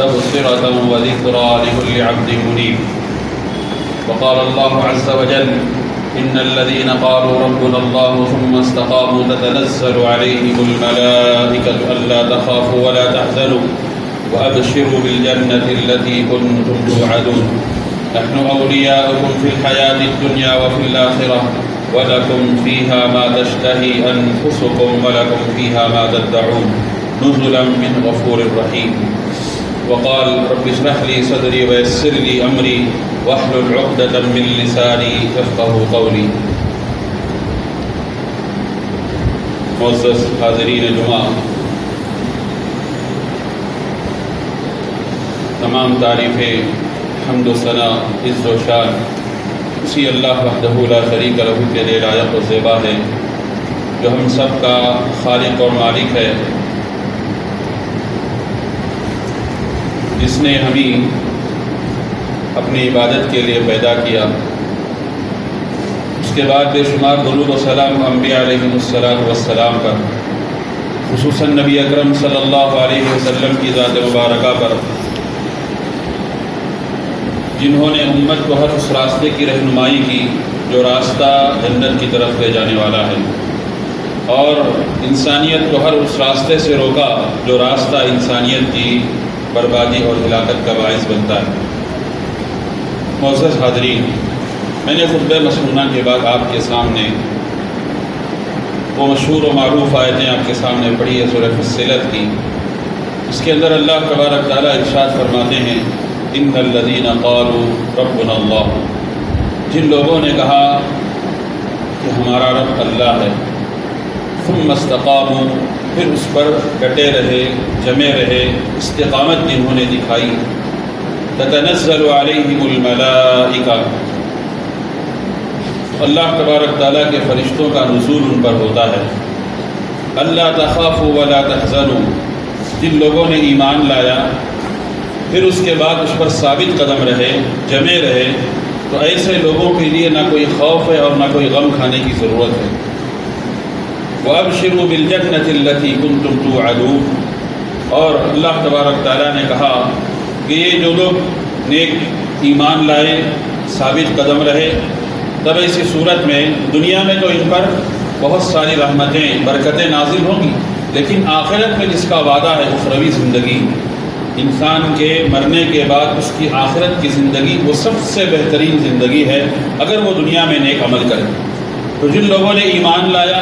تبصرة وذكرى لكل عبد منيب. وقال الله عز وجل: إن الذين قالوا ربنا الله ثم استقاموا تتنزل عليهم الملائكة ألا تخافوا ولا تحزنوا وأبشروا بالجنة التي كنتم توعدون. نحن أولياؤكم في الحياة الدنيا وفي الآخرة ولكم فيها ما تشتهي أنفسكم ولكم فيها ما تدعون نزلا من غفور رحيم. وقال: رب اشرح لي صدري ويسر لي أمري واحلل عقدة من لساني يفقهوا قولي. معزز حاضرین جمعہ، تمام تعریفیں، حمد و ثنا، عز و شان اسی اللہ وحدہ لا شریک لہ کے لیے لائق و زیبا ہے، جو ہم سب کا خالق اور مالک ہے، جس نے ہمیں اپنی عبادت کے لیے پیدا کیا. اس کے بعد بے شمار درود و سلام انبیاء علیہم السلام پر، خصوصاً نبی اکرم صلی اللہ علیہ وسلم کی ذات مبارکہ پر، جنہوں نے امت کو ہر اس راستے کی رہنمائی کی جو راستہ جنت کی طرف لے جانے والا ہے، اور انسانیت کو ہر اس راستے سے روکا جو راستہ انسانیت کی بربادی اور ہلاکت کا باعث بنتا ہے. معزز حاضرین، میں نے خطبہ مسنونہ کے بعد آپ کے سامنے وہ مشہور و معروف آیتیں آپ کے سامنے پڑھی ہے سورہ فصلت کی. اس کے اندر اللہ تبارک تعالیٰ ارشاد فرماتے ہیں: ان الذین قالوا ربنا اللہ، جن لوگوں نے کہا کہ ہمارا رب اللہ ہے، ثم استقاموا، پھر اس پر ڈٹے رہے، جمے رہے، استقامت جنہوں نے دکھائی، تتنزل علیہم الملائکہ، اللہ تبارک تعالیٰ کے فرشتوں کا نزول ان پر ہوتا ہے. الا تخافوا ولا تحزنوا، جن لوگوں نے ایمان لایا پھر اس کے بعد اس پر ثابت قدم رہے، جمے رہے، تو ایسے لوگوں کے لیے نہ کوئی خوف ہے اور نہ کوئی غم کھانے کی ضرورت ہے. وَأَبْشِرُوا بِالْجَنَّةِ الَّتِي كُنْتُمْ تُوعَدُونَ، اور اللہ تبارک تعالیٰ نے کہا کہ یہ جو لوگ نیک ایمان لائے، ثابت قدم رہے، تب ایسی صورت میں دنیا میں تو ان پر بہت ساری رحمتیں، برکتیں نازل ہوں گی، لیکن آخرت میں جس کا وعدہ ہے اخروی زندگی، انسان کے مرنے کے بعد اس کی آخرت کی زندگی وہ سب سے بہترین زندگی ہے اگر وہ دنیا میں نیک عمل کرے. تو جن لوگوں نے ایمان لایا،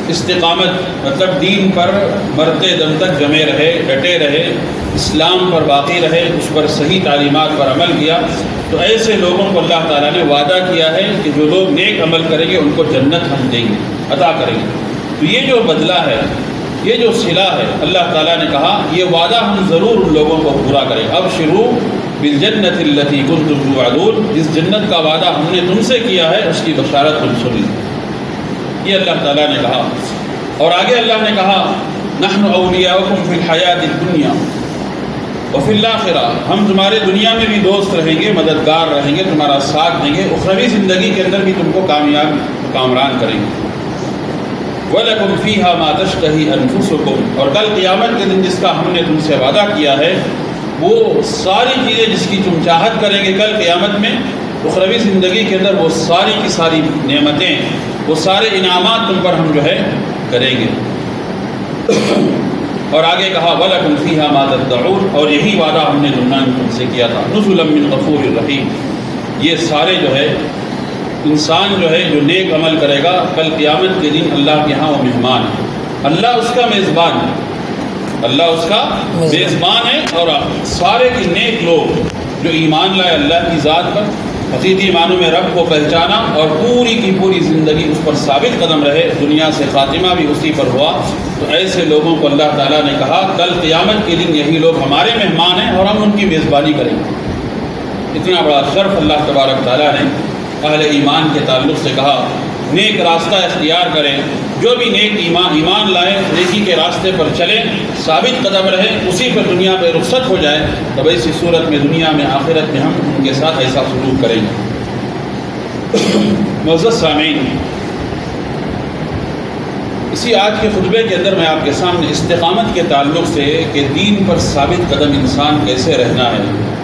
استقامت مطلب دین پر مرتے دم تک جمے رہے، ڈٹے رہے، اسلام پر باقی رہے، اس پر صحیح تعلیمات پر عمل کیا، تو ایسے لوگوں کو اللہ تعالیٰ نے وعدہ کیا ہے کہ جو لوگ نیک عمل کریں گے ان کو جنت ہم دیں گے، عطا کریں گے. تو یہ جو بدلہ ہے، یہ جو صلہ ہے، اللہ تعالیٰ نے کہا یہ وعدہ ہم ضرور ان لوگوں کو پورا کریں. ابشروا بالجنۃ التی کنتم توعدون، جس جنت کا وعدہ ہم نے تم سے کیا ہے اس کی بشارت تم سن لیں. یہ اللہ تعالیٰ نے کہا. اور آگے اللہ نے کہا: نحن اولیاؤکم فی الحیاۃ الدنیا وفی الآخرہ، ہم تمہارے دنیا میں بھی دوست رہیں گے، مددگار رہیں گے، تمہارا ساتھ دیں گے، اخروی زندگی کے اندر بھی تم کو کامیاب کامران کریں گے. وَلَكُمْ فِيهَا مَا تَشْتَهِي أَنفُسُكُمْ، اور کل قیامت کے دن جس کا ہم نے تم سے وعدہ کیا ہے وہ ساری چیزیں جس کی تم چاہت کریں گے کل قیامت میں، اخروی زندگی کے اندر وہ ساری کی ساری نعمتیں، وہ سارے انعامات تم پر ہم جو ہے کریں گے. اور آگے کہا: وَلَكُمْ فِيهَا مَا تَدَّعُونَ، اور یہی وعدہ ہم نے دنیا میں تم سے کیا تھا. نُزُلًا مِّن غَفُورٍ رَحِيمٍ، یہ سارے جو ہے انسان جو ہے جو نیک عمل کرے گا کل قیامت کے دن اللہ کے ہاں وہ مہمان ہے، اللہ اس کا میزبان ہے، اللہ اس کا میزبان ہے. اور سارے کے نیک لوگ جو ایمان لائے اللہ کی ذات پر، حقیقی معنوں میں رب کو پہچانا اور پوری کی پوری زندگی اس پر ثابت قدم رہے، دنیا سے خاتمہ بھی اسی پر ہوا، تو ایسے لوگوں کو اللہ تعالیٰ نے کہا کل قیامت کے دن یہی لوگ ہمارے مہمان ہیں اور ہم ان کی میزبانی کریں گے. اتنا بڑا شرف اللہ تبارک تعالیٰ نے اہل ایمان کے تعلق سے کہا. نیک راستہ اختیار کریں، جو بھی نیک ایمان لائے، نیکی کے راستے پر چلیں، ثابت قدم رہے، اسی پر دنیا پہ رخصت ہو جائے، تب ایسی صورت میں دنیا میں آخرت میں ہم ان کے ساتھ ایسا سلوک کریں گے. معزز سامعین، اسی آج کے خطبے کے اندر میں آپ کے سامنے استقامت کے تعلق سے کہ دین پر ثابت قدم انسان کیسے رہنا ہے،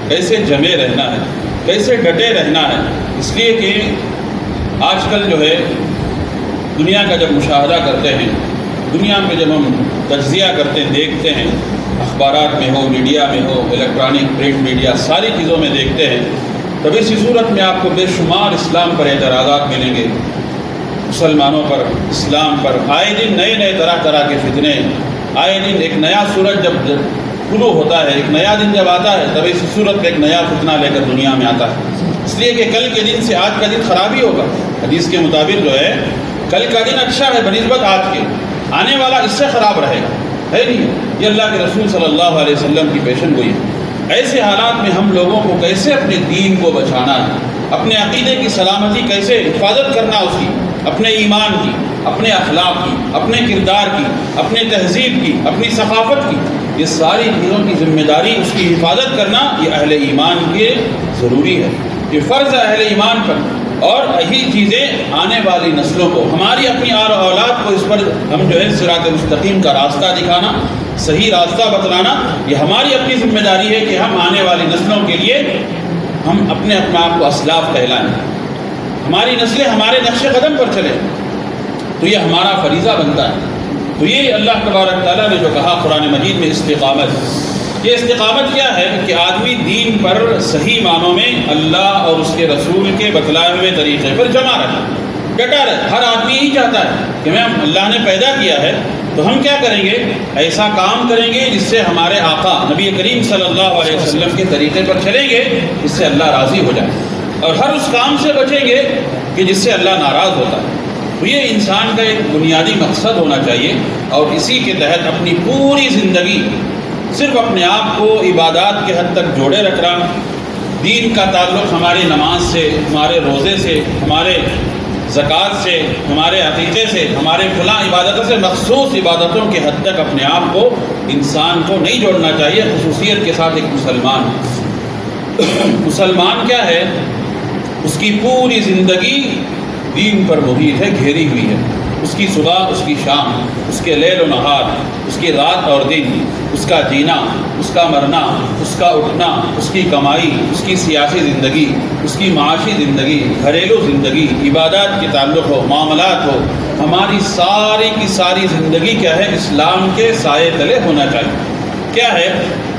کیسے جمے رہنا ہے، کیسے ڈٹے رہنا ہے، اس لیے کہ آج کل جو ہے دنیا کا جب مشاہدہ کرتے ہیں، دنیا میں جب ہم تجزیہ کرتے ہیں، دیکھتے ہیں، اخبارات میں ہو، میڈیا میں ہو، الیکٹرانک پرنٹ میڈیا، ساری چیزوں میں دیکھتے ہیں، تب اسی صورت میں آپ کو بے شمار اسلام پر اعتراضات ملیں گے، مسلمانوں پر، اسلام پر آئے دن نئے طرح کے فتنے، آئے دن ایک نیا سورج جب طلوع ہوتا ہے، ایک نیا دن جب آتا ہے، تب اسی صورت میں ایک نیا فتنہ لے کر دنیا میں آتا ہے، اس لیے کہ کل کے دن سے آج کا دن خراب ہی ہوگا۔ حدیث کے مطابق جو ہے کل کا دن اچھا ہے بنسبت آج کے، آنے والا اس سے خراب رہے گا، ہے نہیں؟ یہ اللہ کے رسول صلی اللہ علیہ وسلم کی پیشن گوئی ہے۔ ایسے حالات میں ہم لوگوں کو کیسے اپنے دین کو بچانا ہے، اپنے عقیدے کی سلامتی کیسے حفاظت کرنا اس کی، اپنے ایمان کی، اپنے اخلاق کی، اپنے کردار کی، اپنے تہذیب کی، اپنی ثقافت کی، یہ ساری چیزوں کی ذمہ داری اس کی حفاظت کرنا یہ اہل ایمان کے ضروری ہے، یہ فرض ہے اہل ایمان پر، اور یہی چیزیں آنے والی نسلوں کو، ہماری اپنی اولاد کو اس پر ہم جو ہے صراط مستقیم کا راستہ دکھانا، صحیح راستہ بتلانا، یہ ہماری اپنی ذمہ داری ہے کہ ہم آنے والی نسلوں کے لیے ہم اپنے آپ کو اسلاف کہلائیں، ہماری نسلیں ہمارے نقش قدم پر چلیں، تو یہ ہمارا فریضہ بنتا ہے۔ تو یہ اللہ تبارک تعالیٰ نے جو کہا قرآن مجید میں استقامت، یہ استقامت کیا ہے کہ آدمی دین پر صحیح معنوں میں اللہ اور اس کے رسول کے بتلائے ہوئے طریقے پر جمع رہے، ڈٹا رہے۔ ہر آدمی یہی چاہتا ہے کہ میں اللہ نے پیدا کیا ہے تو ہم کیا کریں گے، ایسا کام کریں گے جس سے ہمارے آقا نبی کریم صلی اللہ علیہ وسلم کے طریقے پر چلیں گے، جس سے اللہ راضی ہو جائے، اور ہر اس کام سے بچیں گے کہ جس سے اللہ ناراض ہوتا ہے۔ تو یہ انسان کا ایک بنیادی مقصد ہونا چاہیے، اور اسی کے تحت اپنی پوری زندگی صرف اپنے آپ کو عبادات کے حد تک جوڑے رکھنا، دین کا تعلق ہماری نماز سے، ہمارے روزے سے، ہمارے زکوٰۃ سے، ہمارے عقیقے سے، ہمارے فلاں عبادتوں سے، مخصوص عبادتوں کے حد تک اپنے آپ کو انسان کو نہیں جوڑنا چاہیے، خصوصیت کے ساتھ ایک مسلمان۔ مسلمان کیا ہے؟ اس کی پوری زندگی دین پر محیط ہے، گھیری ہوئی ہے، اس کی صبح، اس کی شام، اس کے لیل و نہار، اس کی رات اور دن، اس کا جینا، اس کا مرنا، اس کا اٹھنا، اس کی کمائی، اس کی سیاسی زندگی، اس کی معاشی زندگی، گھریلو زندگی، عبادات کے تعلق ہو، معاملات ہو، ہماری ساری کی ساری زندگی کیا ہے؟ اسلام کے سائے تلے ہونا چاہیے۔ کیا ہے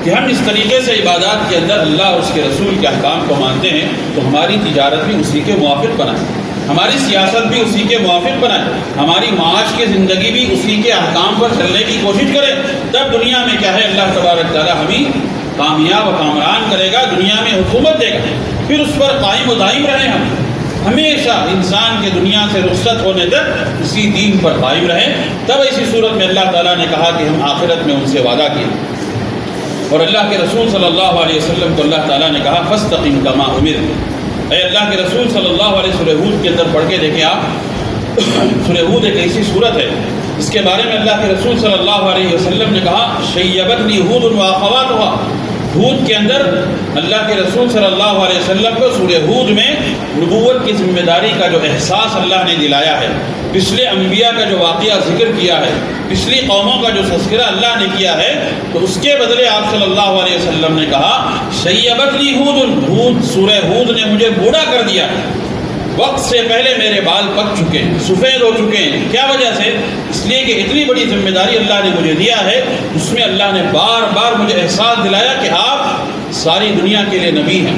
کہ ہم اس طریقے سے عبادات کے اندر اللہ اور اس کے رسول کے احکام کو مانتے ہیں تو ہماری تجارت بھی اسی کے موافق بنائے، ہماری سیاست بھی اسی کے موافق بنائے، ہماری معاش کی زندگی بھی اسی کے احکام پر چلنے کی کوشش کرے، تب دنیا میں کیا ہے اللہ تبارک تعالیٰ ہمیں کامیاب و کامران کرے گا، دنیا میں حکومت دے گا، پھر اس پر قائم و دائم رہیں ہم ہمیشہ، انسان کے دنیا سے رخصت ہونے تک اسی دین پر قائم رہیں۔ تب ایسی صورت میں اللہ تعالیٰ نے کہا کہ ہم آخرت میں ان سے وعدہ کیے، اور اللہ کے رسول صلی اللہ علیہ وسلم کو اللہ تعالیٰ نے کہا فاستقم کما امرت۔ اے اللہ کے رسول صلی اللہ علیہ وسلم، سورہ ہود کے اندر پڑھ کے دیکھیں آپ، سورہ ہود ایک ایسی صورت ہے اس کے بارے میں اللہ کے رسول صلی اللہ علیہ وسلم نے کہا شیبتنی ہود واخواتھا۔ ہود کے اندر اللہ کے رسول صلی اللہ علیہ وسلم کو سورہ ہود میں نبوت کی ذمہ داری کا جو احساس اللہ نے دلایا ہے، پچھلے انبیاء کا جو واقعہ ذکر کیا ہے، پچھلی قوموں کا جو تذکرہ اللہ نے کیا ہے، تو اس کے بدلے آپ صلی اللہ علیہ وسلم نے کہا شیبتنی ہود، ہود سورہ ہود نے مجھے بوڑھا کر دیا، وقت سے پہلے میرے بال پک چکے ہیں، سفید ہو چکے ہیں۔ کیا وجہ سے؟ اس لیے کہ اتنی بڑی ذمہ داری اللہ نے مجھے دیا ہے، اس میں اللہ نے بار بار مجھے احساس دلایا کہ آپ ساری دنیا کے لیے نبی ہیں،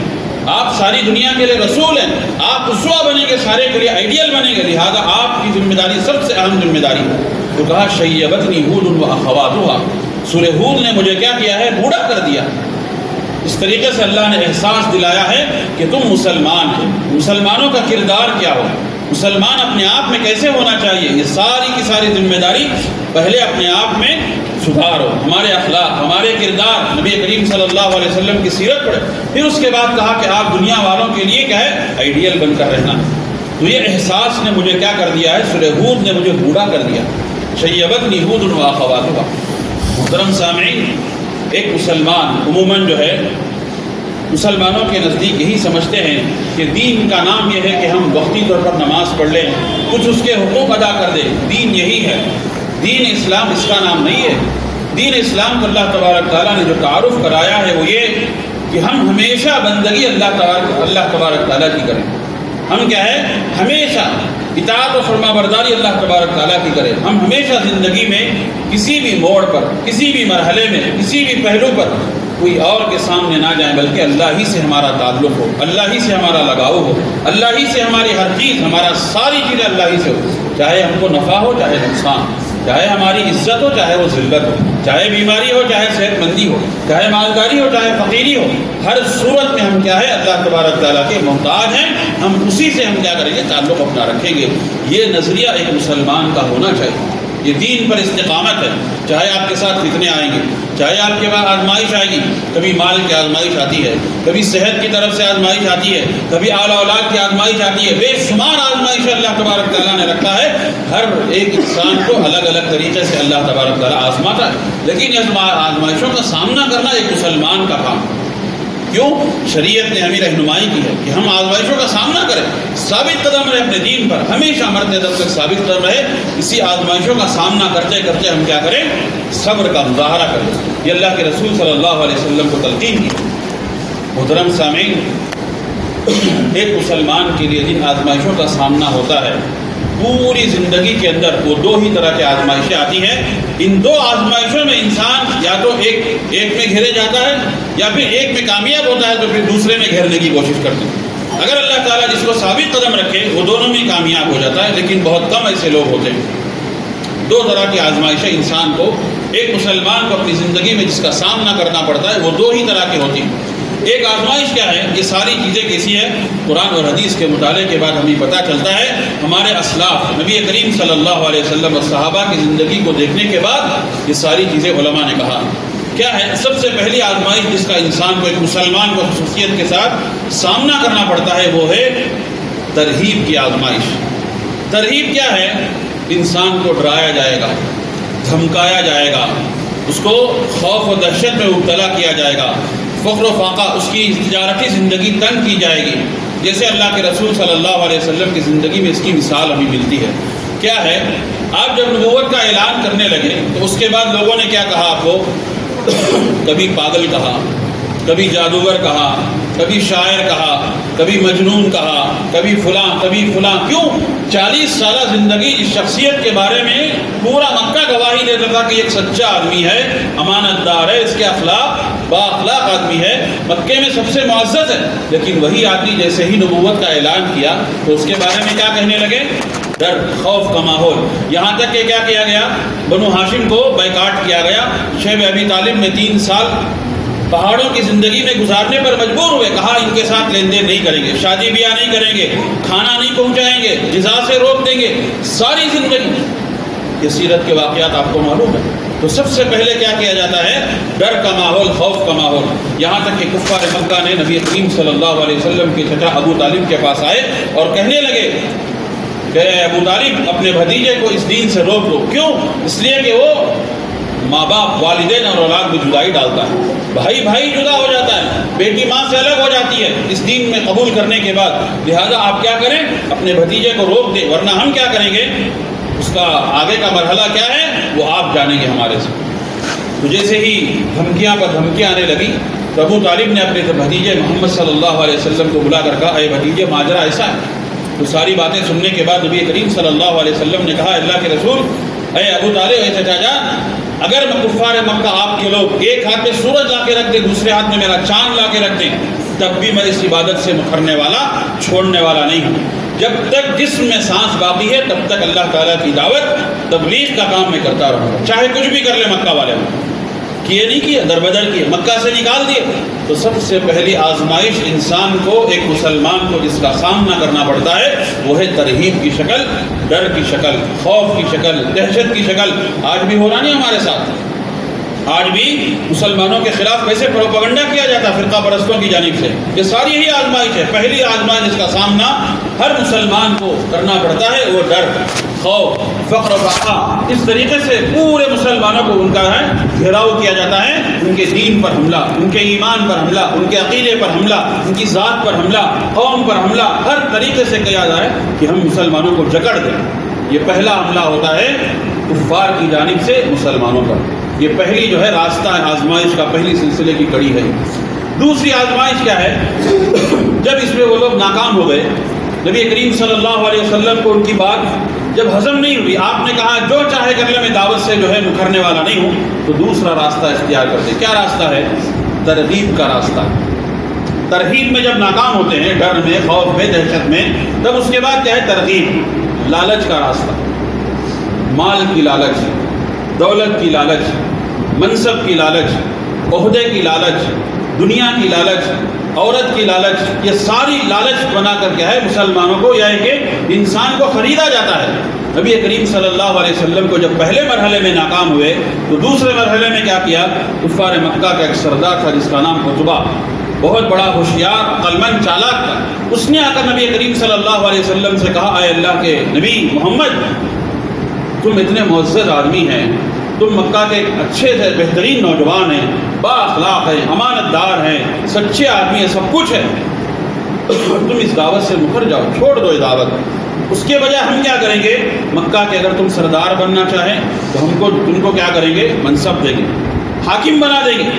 آپ ساری دنیا کے لیے رسول ہیں، آپ اسوہ بنیں گے، سارے کے لیے آئیڈیل بنیں گے، لہذا آپ کی ذمہ داری سب سے اہم ذمہ داری ہے۔ تو کہا شیبتنی ہود واخواتھا، سورہ ہود نے مجھے کیا کیا ہے؟ بوڑھا کر دیا۔ اس طریقے سے اللہ نے احساس دلایا ہے کہ تم مسلمان ہیں، مسلمانوں کا کردار کیا ہو، مسلمان اپنے آپ میں کیسے ہونا چاہیے، یہ ساری کی ساری ذمہ داری پہلے اپنے آپ میں سدھارو، ہمارے اخلاق، ہمارے کردار، نبی کریم صلی اللہ علیہ وسلم کی سیرت پڑھے، پھر اس کے بعد کہا کہ آپ دنیا والوں کے لیے کیا ہے؟ آئیڈیل بن کر رہنا۔ تو یہ احساس نے مجھے کیا کر دیا ہے؟ سورہ ہود نے مجھے بوڑھا کر دیا۔ شیبتنی ہود واخواتھا۔ محترم سامعین، ایک مسلمان عموماً جو ہے مسلمانوں کے نزدیک یہی سمجھتے ہیں کہ دین کا نام یہ ہے کہ ہم وقتی طور پر نماز پڑھ لیں، کچھ اس کے حقوق ادا کر دیں، دین یہی ہے۔ دین اسلام اس کا نام نہیں ہے۔ دین اسلام کو اللہ تبارک تعالیٰ نے جو تعارف کرایا ہے وہ یہ کہ ہم ہمیشہ بندگی اللہ تبارک تعالیٰ کی کریں۔ ہم کیا ہے؟ ہمیشہ اطاعت و فرما برداری اللہ تبارک تعالیٰ کی کریں۔ ہم ہمیشہ زندگی میں کسی بھی موڑ پر، کسی بھی مرحلے میں، کسی بھی پہلو پر کوئی اور کے سامنے نہ جائیں، بلکہ اللہ ہی سے ہمارا تعلق ہو، اللہ ہی سے ہمارا لگاؤ ہو، اللہ ہی سے ہماری ہر چیز، ہمارا ساری چیزیں اللہ ہی سے ہو، چاہے ہم کو نفع ہو چاہے نقصان، چاہے ہماری عزت ہو چاہے وہ ذلت ہو، چاہے بیماری ہو چاہے صحت مندی ہو، چاہے مالداری ہو چاہے فقیری ہو، ہر صورت میں ہم کیا ہے؟ اللہ تبارک تعالیٰ کے محتاج ہیں۔ ہم اسی سے ہم کیا کریں گے؟ تعلق اپنا رکھیں گے۔ یہ نظریہ ایک مسلمان کا ہونا چاہیے۔ یہ دین پر استقامت ہے۔ چاہے آپ کے ساتھ فتنے آئیں گے، چاہے آپ کے پاس آزمائش آئے گی، کبھی مال کی آزمائش آتی ہے، کبھی صحت کی طرف سے آزمائش آتی ہے، کبھی اعلیٰ اولاد کی آزمائش آتی ہے، بے شمار آزمائش اللہ تبارک تعالیٰ نے رکھا ہے۔ ہر ایک انسان کو الگ الگ طریقے سے اللہ تبارک تعالیٰ آزماتا ہے، لیکن اس آزمائشوں کا سامنا کرنا ایک مسلمان کا کام ہے۔ کیوں؟ شریعت نے ہمیں رہنمائی کی ہے کہ ہم آزمائشوں کا سامنا کریں، ثابت قدم رہے اپنے دین پر، ہمیشہ مرتے دم تک ثابت قدم رہے۔ اسی آزمائشوں کا سامنا کرتے کرتے ہم کیا کریں؟ صبر کا مظاہرہ کریں۔ یہ اللہ کے رسول صلی اللہ علیہ وسلم کو تلقین کی۔ محترم سامعین، ایک مسلمان کے لیے جن آزمائشوں کا سامنا ہوتا ہے، پوری زندگی کے اندر وہ دو ہی طرح کی آزمائشیں آتی ہیں۔ ان دو آزمائشوں میں انسان یا تو ایک میں گھرے جاتا ہے، یا پھر ایک میں کامیاب ہوتا ہے تو پھر دوسرے میں گھیرنے کی کوشش کرتے ہیں۔ اگر اللہ تعالیٰ جس کو ثابت قدم رکھے وہ دونوں میں کامیاب ہو جاتا ہے، لیکن بہت کم ایسے لوگ ہوتے ہیں۔ دو طرح کی آزمائشیں انسان کو، ایک مسلمان کو اپنی زندگی میں جس کا سامنا کرنا پڑتا ہے وہ دو ہی طرح کی ہوتی ہیں۔ ایک آزمائش کیا ہے؟ یہ ساری چیزیں کیسی ہے؟ قرآن اور حدیث کے مطالعے کے بعد ہمیں پتہ چلتا ہے، ہمارے اسلاف نبی کریم صلی اللہ علیہ وسلم اور صحابہ کی زندگی کو دیکھنے کے بعد یہ ساری چیزیں علماء نے کہا کیا ہے۔ سب سے پہلی آزمائش جس کا انسان کو، ایک مسلمان کو خصوصیت کے ساتھ سامنا کرنا پڑتا ہے وہ ہے ترہیب کی آزمائش۔ ترہیب کیا ہے؟ انسان کو ڈرایا جائے گا، دھمکایا جائے گا، اس کو خوف و دہشت میں مبتلا کیا جائے گا، فقر و فاقہ، اس کی تجارتی زندگی تنگ کی جائے گی۔ جیسے اللہ کے رسول صلی اللہ علیہ وسلم کی زندگی میں اس کی مثال ہمیں ملتی ہے۔ کیا ہے؟ آپ جب نبوت کا اعلان کرنے لگے تو اس کے بعد لوگوں نے کیا کہا آپ کو؟ کبھی پاگل کہا، کبھی جادوگر کہا، کبھی شاعر کہا، کبھی مجنون کہا، کبھی فلاں کبھی فلاں۔ کیوں؟ 40 سالہ زندگی اس شخصیت کے بارے میں پورا مکہ گواہی دیتا تھا کہ ایک سچا آدمی ہے، امانت دار ہے، اس کے اخلاق با اخلاق آدمی ہے، مکے میں سب سے معزز ہے۔ لیکن وہی آدمی جیسے ہی نبوت کا اعلان کیا تو اس کے بارے میں کیا کہنے لگے؟ ڈر، خوف کا ماحول۔ یہاں تک کہ کیا کیا گیا؟ بنو ہاشم کو بائیکاٹ کیا گیا۔ شیب ابی طالب میں 3 سال پہاڑوں کی زندگی میں گزارنے پر مجبور ہوئے، کہا ان کے ساتھ لین دین نہیں کریں گے، شادی بیاہ نہیں کریں گے، کھانا نہیں پہنچائیں گے، غذا سے روک دیں گے، ساری زندگی۔ یہ سیرت کے واقعات آپ کو معلوم ہے۔ تو سب سے پہلے کیا کیا جاتا ہے؟ ڈر کا ماحول، خوف کا ماحول۔ یہاں تک کہ کفار مکہ نے نبی کریم صلی اللہ علیہ وسلم کے چچا ابو طالب کے پاس آئے اور کہنے لگے کہ اے ابو طالب اپنے بھتیجے کو اس دین سے روک دو۔ کیوں؟ اس لیے کہ وہ ماں باپ، والدین اور اولاد میں جدائی ڈالتا ہے، بھائی بھائی جدا ہو جاتا ہے، بیٹی ماں سے الگ ہو جاتی ہے اس دین میں قبول کرنے کے بعد۔ لہذا آپ کیا کریں؟ اپنے بھتیجے کو روک دیں، ورنہ ہم کیا کریں گے؟ اس کا آگے کا مرحلہ کیا ہے وہ آپ جانیں گے ہمارے سے۔ تو جیسے ہی دھمکیاں پر دھمکیاں آنے لگی تو ابو طالب نے اپنے بھتیجے محمد صلی اللہ علیہ وسلم کو بلا کر کہا، اے بھتیجے ماجرا ایسا ہے۔ تو ساری باتیں سننے کے بعد نبی کریم صلی اللہ علیہ وسلم نے کہا، اللہ کے رسول، اے ابو طالب، اے چچا جان، اگر میں کفار مکہ آپ کے لوگ ایک ہاتھ میں سورج لا کے رکھ دیں، دوسرے ہاتھ میں میرا چاند لا کے رکھ دیں، تب بھی میں اس عبادت سے مکرنے والا، چھوڑنے والا نہیں ہوں۔ جب تک جسم میں سانس باقی ہے تب تک اللہ تعالیٰ کی دعوت تبلیغ کا کام میں کرتا رہوں گا، چاہے کچھ بھی کر لے مکہ والے کیے نہیں کیے، دربدر کیے، مکہ سے نکال دیے۔ تو سب سے پہلی آزمائش انسان کو، ایک مسلمان کو جس کا سامنا کرنا پڑتا ہے وہ ہے ترہیب کی شکل، ڈر کی شکل، خوف کی شکل، دہشت کی شکل۔ آج بھی ہو رہا نہیں ہمارے ساتھ؟ آج بھی مسلمانوں کے خلاف کیسے پروپیگنڈا کیا جاتا ہے فرقہ پرستوں کی جانب سے؟ یہ ساری یہی آزمائش ہے۔ پہلی آزمائش جس کا سامنا ہر مسلمان کو کرنا پڑتا ہے وہ ڈر، خوف، فقر و فاقہ۔ اس طریقے سے پورے مسلمانوں کو ان کا گھیراؤ کیا جاتا ہے، ان کے دین پر حملہ، ان کے ایمان پر حملہ، ان کے عقیدے پر حملہ، ان کی ذات پر حملہ، قوم پر حملہ، ہر طریقے سے کیا جائے کہ ہم مسلمانوں کو جکڑ دیں۔ یہ پہلا حملہ ہوتا ہے کفار کی جانب سے مسلمانوں پر۔ یہ پہلی جو ہے راستہ ہے آزمائش کا، پہلی سلسلے کی کڑی ہے۔ دوسری آزمائش کیا ہے؟ جب اس میں وہ لوگ ناکام ہو گئے، نبی کریم صلی اللہ علیہ وسلم کو ان کی بات جب ہضم نہیں ہوئی، آپ نے کہا جو چاہے کر لے، میں دعوت سے جو ہے مکرنے والا نہیں ہوں، تو دوسرا راستہ اختیار کرتے۔ کیا راستہ ہے؟ ترغیب کا راستہ۔ ترغیب میں جب ناکام ہوتے ہیں، ڈر میں، خوف میں، دہشت میں، تب اس کے بعد کیا ہے؟ ترغیب، لالچ کا راستہ، مال کی لالچ، دولت کی لالچ، منصب کی لالچ، عہدے کی لالچ، دنیا کی لالچ، عورت کی لالچ، یہ ساری لالچ بنا کر کے ہے مسلمانوں کو، یعنی کہ انسان کو خریدا جاتا ہے۔ نبی کریم صلی اللہ علیہ وسلم کو جب پہلے مرحلے میں ناکام ہوئے تو دوسرے مرحلے میں کیا کیا؟ کفار مکہ کا ایک سردار تھا جس کا نام عتبہ، بہت بڑا ہوشیار، عقلمند، چالاک تھا۔ اس نے آ کر نبی کریم صلی اللہ علیہ وسلم سے کہا، اے اللہ کے نبی محمد، تم اتنے معزز آدمی ہیں، تم مکہ کے اچھے سے بہترین نوجوان ہیں، با اخلاق ہیں، امانت دار ہیں، سچے آدمی ہیں، سب کچھ ہے، تم اس دعوت سے مکر جاؤ، چھوڑ دو یہ دعوت۔ اس کے بجائے ہم کیا کریں گے؟ مکہ کے اگر تم سردار بننا چاہیں تو تم کو کیا کریں گے؟ منصب دیں گے، حاکم بنا دیں گے۔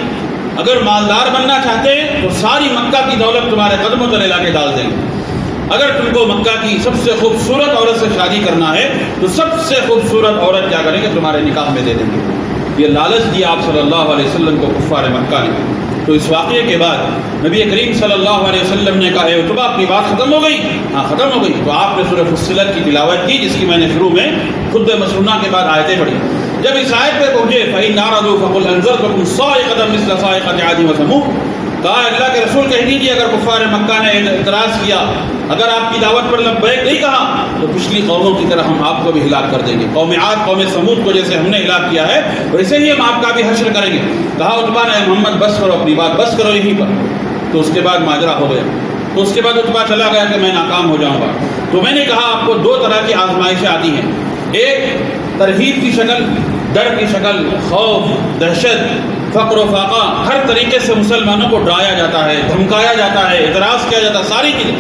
اگر مالدار بننا چاہتے ہیں تو ساری مکہ کی دولت تمہارے قدموں تلے لا کے ڈال دیں گے۔ اگر تم کو مکہ کی سب سے خوبصورت عورت سے شادی کرنا ہے تو سب سے خوبصورت عورت کیا کریں گے؟ تمہارے نکاح میں دے دیں گے۔ یہ لالچ دیا آپ صلی اللہ علیہ وسلم کو کفار مکہ نے۔ تو اس واقعے کے بعد نبی کریم صلی اللہ علیہ وسلم نے کہا، اے عتبہ، اپنی بات ختم ہو گئی؟ ہاں ختم ہو گئی۔ تو آپ نے سورہ فصلت کی تلاوت کی، جس کی میں نے شروع میں خطبہ مسنونہ کے بعد آیتیں پڑھی۔ جب اس آیت پہ پہنچے، فَإِنْ أَعْرَضُوا فَقُلْ أَنذَرْتُكُمْ صَاعِقَةً مِثْلَ صَاعِقَةِ عَادٍ وَثَمُودَ، کہا اللہ کے رسول کہہ دیجیے، اگر کفار مکہ نے اعتراض کیا، اگر آپ کی دعوت پر لبیک نہیں کہا، تو پچھلی قوموں کی طرح ہم آپ کو بھی ہلاک کر دیں گے۔ قوم عاد، قوم سمود کو جیسے ہم نے ہلاک کیا ہے، ویسے ہی ہم آپ کا بھی حشر کریں گے۔ کہا عتبہ نے، محمد بس کرو، اپنی بات بس کرو یہیں پر۔ تو اس کے بعد ماجرا ہو گیا۔ تو اس کے بعد عتبہ چلا گیا کہ میں ناکام ہو جاؤں گا۔ تو میں نے کہا آپ کو دو طرح کی آزمائشیں آتی ہیں، ایک ترہیب کی شکل، ڈر کی شکل، خوف، دہشت، فقر و فاقہ، ہر طریقے سے مسلمانوں کو ڈرایا جاتا ہے، دھمکایا جاتا ہے، اعتراض کیا جاتا ہے، ساری چیزیں۔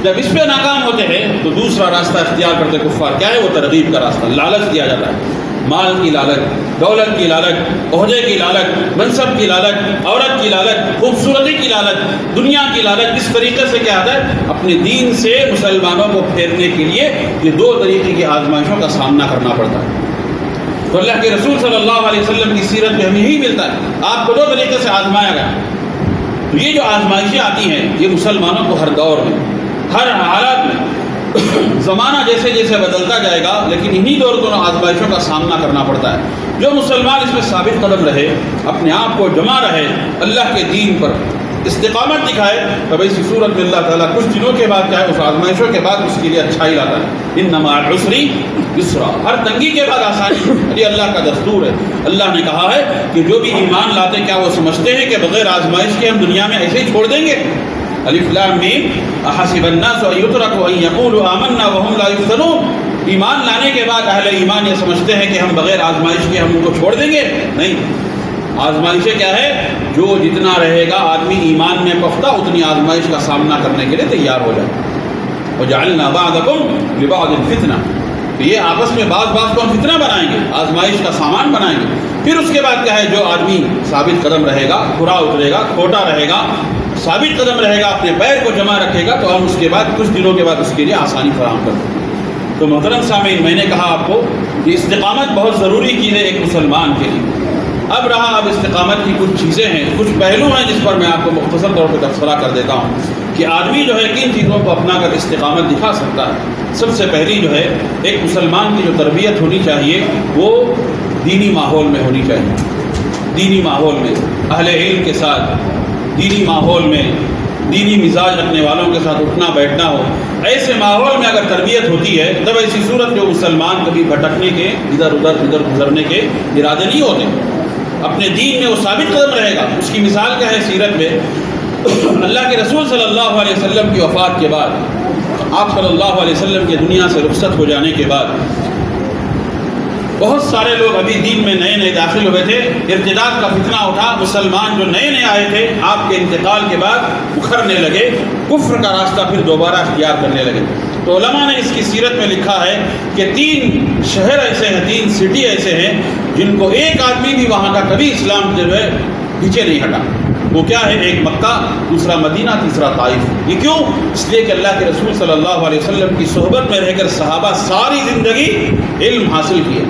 جب اس پہ ناکام ہوتے ہیں تو دوسرا راستہ اختیار کرتے کفار، کیا ہے؟ وہ ترغیب کا راستہ، لالچ دیا جاتا ہے، مال کی لالچ، دولت کی لالچ، عہدے کی لالچ، منصب کی لالچ، عورت کی لالچ، خوبصورتی کی لالچ، دنیا کی لالچ۔ اس طریقے سے کیا ہے؟ اپنے دین سے مسلمانوں کو پھیرنے کے لیے یہ دو طریقے کی آزمائشوں کا سامنا کرنا پڑتا ہے۔ تو اللہ کے رسول صلی اللہ علیہ وسلم کی سیرت میں ہمیں یہی ملتا ہے، آپ کو دو طریقے سے آزمایا گیا۔ تو یہ جو آزمائشیں آتی ہیں، یہ مسلمانوں کو ہر دور میں، ہر حالات میں، زمانہ جیسے جیسے بدلتا جائے گا، لیکن انہی دونوں آزمائشوں کا سامنا کرنا پڑتا ہے۔ جو مسلمان اس میں ثابت قدم رہے، اپنے آپ کو جمع رہے، اللہ کے دین پر استقامت دکھائے، تب ایسی صورت میں اللہ تعالیٰ کچھ دنوں کے بعد کیا ہے؟ اس آزمائشوں کے بعد اس کے لیے اچھائی لاتا ہے۔ ان مع العسر یسرا، ہر تنگی کے بعد آسانی، یہ اللہ کا دستور ہے۔ اللہ نے کہا ہے کہ جو بھی ایمان لاتے، کیا وہ سمجھتے ہیں کہ بغیر آزمائش کے ہم دنیا میں ایسے ہی چھوڑ دیں گے؟ الف لام میم احسب الناس ان یترکوا ان یقولوا آمنا وهم لا یفتنون۔ ایمان لانے کے بعد اہل ایمان یہ سمجھتے ہیں کہ ہم بغیر آزمائش کے ہم ان کو چھوڑ دیں گے؟ نہیں، آزمائشیں کیا ہے؟ جو جتنا رہے گا آدمی ایمان میں پختہ، اتنی آزمائش کا سامنا کرنے کے لیے تیار ہو جائے۔ وجعلنا بعضکم لبعض فتنہ، یہ آپس میں بعض کو ہم فتنہ بنائیں گے، آزمائش کا سامان بنائیں گے۔ پھر اس کے بعد کیا ہے؟ جو آدمی ثابت قدم رہے گا، کھرا اترے گا، کھوٹا رہے گا، ثابت قدم رہے گا، اپنے پیر کو جمع رکھے گا، تو ہم اس کے بعد کچھ دنوں کے بعد اس کے لیے آسانی فراہم کر دیں۔ تو محترم سامعین، میں نے کہا آپ کو کہ استقامت بہت ضروری چیز ہے ایک مسلمان کے لیے۔ اب استقامت کی کچھ چیزیں ہیں، کچھ پہلو ہیں جس پر میں آپ کو مختصر طور پہ تبصرہ کر دیتا ہوں کہ آدمی جو ہے کن چیزوں کو اپنا کر استقامت دکھا سکتا ہے۔ سب سے پہلی جو ہے، ایک مسلمان کی جو تربیت ہونی چاہیے وہ دینی ماحول میں ہونی چاہیے۔ دینی ماحول میں، اہل علم کے ساتھ، دینی ماحول میں، دینی مزاج رکھنے والوں کے ساتھ اٹھنا بیٹھنا ہو۔ ایسے ماحول میں اگر تربیت ہوتی ہے تب ایسی صورت جو مسلمان کبھی بھٹکنے کے، ادھر گزرنے کے ارادے نہیں ہوتے، اپنے دین میں وہ ثابت قدم رہے گا۔ اس کی مثال کیا ہے سیرت میں؟ اللہ کے رسول صلی اللہ علیہ وسلم کی وفات کے بعد، آپ صلی اللہ علیہ وسلم کے دنیا سے رخصت ہو جانے کے بعد، بہت سارے لوگ ابھی دین میں نئے داخل ہوئے تھے، ارتداد کا فتنہ اٹھا، مسلمان جو نئے آئے تھے آپ کے انتقال کے بعد اکھرنے لگے، کفر کا راستہ پھر دوبارہ اختیار کرنے لگے۔ تو علماء نے اس کی سیرت میں لکھا ہے کہ 3 شہر ایسے ہیں، 3 سٹی ایسے ہیں جن کو ایک آدمی بھی وہاں کا کبھی اسلام جو ہے پیچھے نہیں ہٹا۔ وہ کیا ہے؟ ایک مکہ، دوسرا مدینہ، تیسرا طائف۔ یہ کیوں؟ اس لیے کہ اللہ کے رسول صلی اللہ علیہ وسلم کی صحبت میں رہ کر صحابہ ساری زندگی علم حاصل کیے،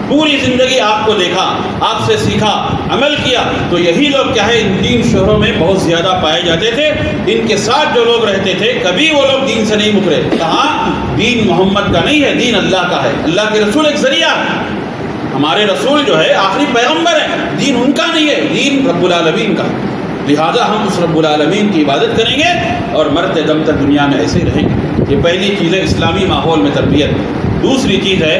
پوری زندگی آپ کو دیکھا، آپ سے سیکھا، عمل کیا۔ تو یہی لوگ کیا ہے ان 3 شہروں میں بہت زیادہ پائے جاتے تھے۔ ان کے ساتھ جو لوگ رہتے تھے کبھی وہ لوگ دین سے نہیں مکرے۔ کہا دین محمد کا نہیں ہے، دین اللہ کا ہے۔ اللہ کے رسول ایک ذریعہ ہے، ہمارے رسول جو ہے آخری پیغمبر ہے، دین ان کا نہیں ہے، دین رب العالمین کا ہے۔ لہٰذا ہم اس رب العالمین کی عبادت کریں گے اور مرتے دم تک دنیا میں ایسے ہی رہیں گے۔ یہ پہلی چیز ہے اسلامی ماحول میں تربیت۔ دوسری چیز ہے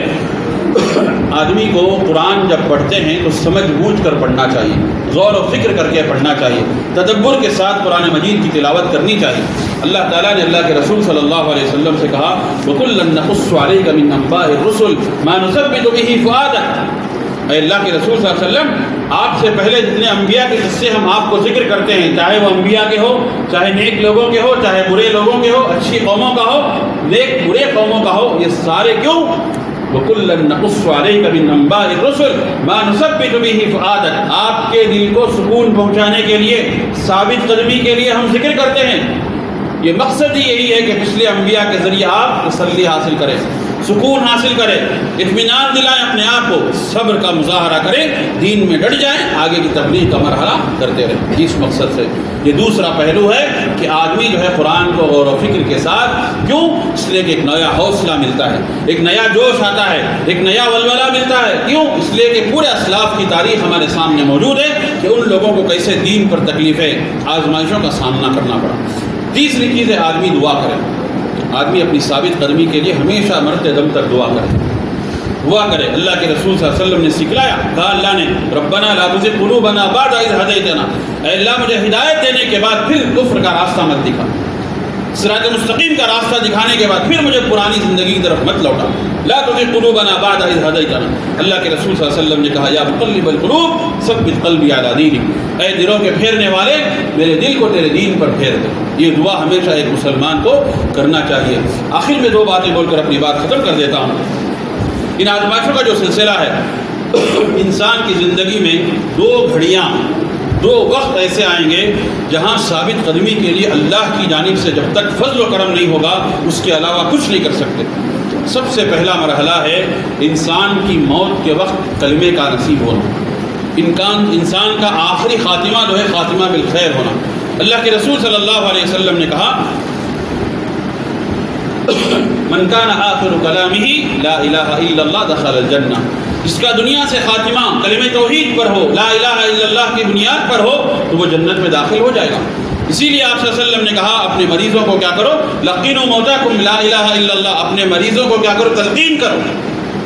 آدمی کو قرآن جب پڑھتے ہیں تو سمجھ بوجھ کر پڑھنا چاہیے، غور و فکر کر کے پڑھنا چاہیے، تدبر کے ساتھ قرآن مجید کی تلاوت کرنی چاہیے۔ اللہ تعالیٰ نے اللہ کے رسول صلی اللہ علیہ وسلم سے کہا وَكُلًّا نَقُصُّ عَلَيْكَ مِنْ أَنْبَاءِ الرُّسُلِ مَا نُثَبِّتُ بِهِ فُؤَادَكَ۔ اے اللہ کے رسول صلی اللہ علیہ وسلم، آپ سے پہلے جتنے انبیاء کے قصے ہم آپ کو ذکر کرتے ہیں، چاہے وہ انبیاء کے ہو، چاہے نیک لوگوں کے ہو، چاہے برے لوگوں کے ہو، اچھی قوموں کا ہو، نیک برے قوموں کا ہو، یہ سارے کیوں؟ وَكُلًّا نَقُصُّ عَلَيْكَ مِنْ أَنْبَاءِ الرُّسُلِ مَا نُثَبِّتُ بِهِ فُؤَادَكَ۔ آپ کے دل کو سکون پہنچانے کے لیے، ثابت قدمی کے لیے ہم ذکر کرتے ہیں۔ یہ مقصد ہی یہی ہے کہ پچھلے انبیاء کے ذریعے آپ تسلی حاصل کریں، سکون حاصل کریں، اطمینان دلائیں اپنے آپ کو، صبر کا مظاہرہ کریں، دین میں ڈٹ جائیں، آگے کی تبلیغ کا مرحلہ کرتے رہیں۔ اس مقصد سے یہ دوسرا پہلو ہے کہ آدمی جو ہے قرآن کو غور و فکر کے ساتھ، کیوں؟ اس لیے کہ ایک نیا حوصلہ ملتا ہے، ایک نیا جوش آتا ہے، ایک نیا ولولہ ملتا ہے۔ کیوں؟ اس لیے کہ پورے اسلاف کی تاریخ ہمارے سامنے موجود ہے کہ ان لوگوں کو کیسے دین پر تکلیفیں، آزمائشوں کا سامنا کرنا پڑا۔ تیسری چیز ہے آدمی دعا کرے۔ آدمی اپنی ثابت قدمی کے لیے ہمیشہ مرتے دم تک دعا کرے، دعا کرے۔ اللہ کے رسول صلی اللہ علیہ وسلم نے سکھلایا، کہا اللہ نے ربنا لا تزغ قلوبنا بعد اذ ہدیتنا، اے اللہ مجھے ہدایت دینے کے بعد پھر کفر کا راستہ مت دکھا، صراط مستقیم کا راستہ دکھانے کے بعد پھر مجھے پرانی زندگی کی طرف مت لوٹا۔ لا تزغ قلوبنا بعد اذ ہدیتنا، اللہ کے رسول صلی اللہ علیہ وسلم نے کہا یا مقلب القلوب ثبت قلبی علی دینک، اے دلوں کے پھیرنے والے میرے دل کو تیرے دین پر پھیر دے۔ یہ دعا ہمیشہ ایک مسلمان کو کرنا چاہیے۔ آخر میں 2 باتیں بول کر اپنی بات ختم کر دیتا ہوں۔ ان آزمائشوں کا جو سلسلہ ہے، انسان کی زندگی میں 2 گھڑیاں، 2 وقت ایسے آئیں گے جہاں ثابت قدمی کے لیے اللہ کی جانب سے جب تک فضل و کرم نہیں ہوگا اس کے علاوہ کچھ نہیں کر سکتے۔ سب سے پہلا مرحلہ ہے انسان کی موت کے وقت کلمے کا نصیب ہونا، انسان کا آخری خاتمہ جو ہے خاتمہ بالخیر ہونا۔ اللہ کے رسول صلی اللہ علیہ وسلم نے کہا من کان آخر کلامہ لا الہ الا اللہ دخل الجنہ، جس کا دنیا سے خاتمہ کلمہ توحید پر ہو، لا الہ الا اللہ کی بنیاد پر ہو تو وہ جنت میں داخل ہو جائے گا۔ اسی لیے آپ صلی اللہ علیہ وسلم نے کہا اپنے مریضوں کو کیا کرو، لقینوا موتاکم لا الہ الا اللہ، اپنے مریضوں کو کیا کرو، تلقین کرو۔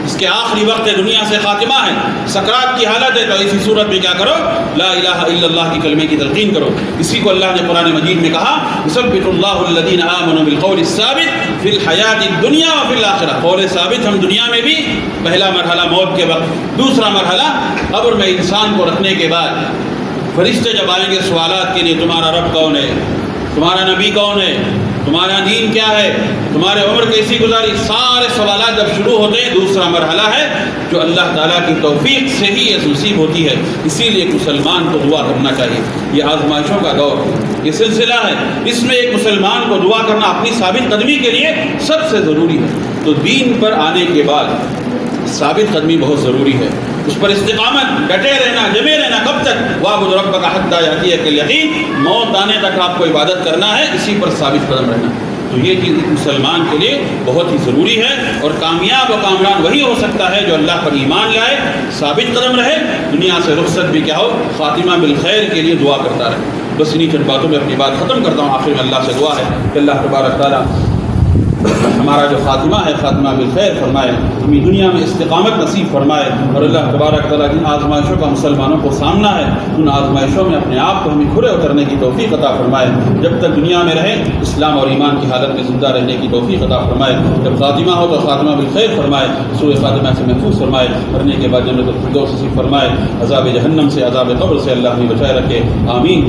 اس کے آخری وقت دنیا سے خاتمہ ہے، سکرات کی حالت ہے، تو اسی صورت میں کیا کرو، لا الہ الا اللہ کی کلمے کی تلقین کرو۔ اسی کو اللہ نے قرآن مجید میں کہا یثبت اللہ الذین آمنوا بالقول الثابت فی الحیات الدنیا وفی الآخرہ، قول ثابت ہم دنیا میں بھی، پہلا مرحلہ موت کے وقت، دوسرا مرحلہ قبر میں انسان کو رکھنے کے بعد فرشتے جب آئیں گے سوالات کے لیے، تمہارا رب کون ہے، تمہارا نبی کون ہے، تمہارا دین کیا ہے، تمہارے عمر کیسی گزاری، سارے سوالات جب شروع ہوتے ہیں، دوسرا مرحلہ ہے جو اللہ تعالیٰ کی توفیق سے ہی یہ نصیب ہوتی ہے۔ اسی لیے ایک مسلمان کو دعا کرنا چاہیے۔ یہ آزمائشوں کا دور، یہ سلسلہ ہے، اس میں ایک مسلمان کو دعا کرنا اپنی ثابت قدمی کے لیے سب سے ضروری ہے۔ تو دین پر آنے کے بعد ثابت قدمی بہت ضروری ہے، اس پر استقامت، ڈٹے رہنا، جمے رہنا، کب تک، وَاعْبُدْ رَبَّكَ حَتَّىٰ يَأْتِيَكَ الْيَقِينُ، موت آنے تک آپ کو عبادت کرنا ہے، اسی پر ثابت قدم رہنا۔ تو یہ چیز مسلمان کے لیے بہت ہی ضروری ہے، اور کامیاب و کامران وہی ہو سکتا ہے جو اللہ پر ایمان لائے، ثابت قدم رہے، دنیا سے رخصت بھی کیا ہو، خاتمہ بالخیر کے لیے دعا کرتا رہے۔ بس انہی چند باتوں میں اپنی بات ختم کرتا ہوں۔ آخر میں اللہ سے دعا ہے کہ اللہ تبارک تعالیٰ ہمارا جو خاتمہ ہے خاتمہ بالخیر فرمائے، ہمیں دنیا میں استقامت نصیب فرمائے، اور اللہ تبارک تعالیٰ جن آزمائشوں کا مسلمانوں کو سامنا ہے ان آزمائشوں میں اپنے آپ کو ہمیں کھلے اترنے کی توفیق عطا فرمائے، جب تک دنیا میں رہیں اسلام اور ایمان کی حالت میں زندہ رہنے کی توفیق عطا فرمائے، جب خاتمہ ہو تو خاتمہ بالخیر فرمائے، سوء خاتمہ سے محفوظ فرمائے، مرنے کے بعد جنت الفردوس نصیب فرمائے، عذاب جہنم سے، عذاب قبر سے اللہ ہمیں بچائے رکھے، آمین۔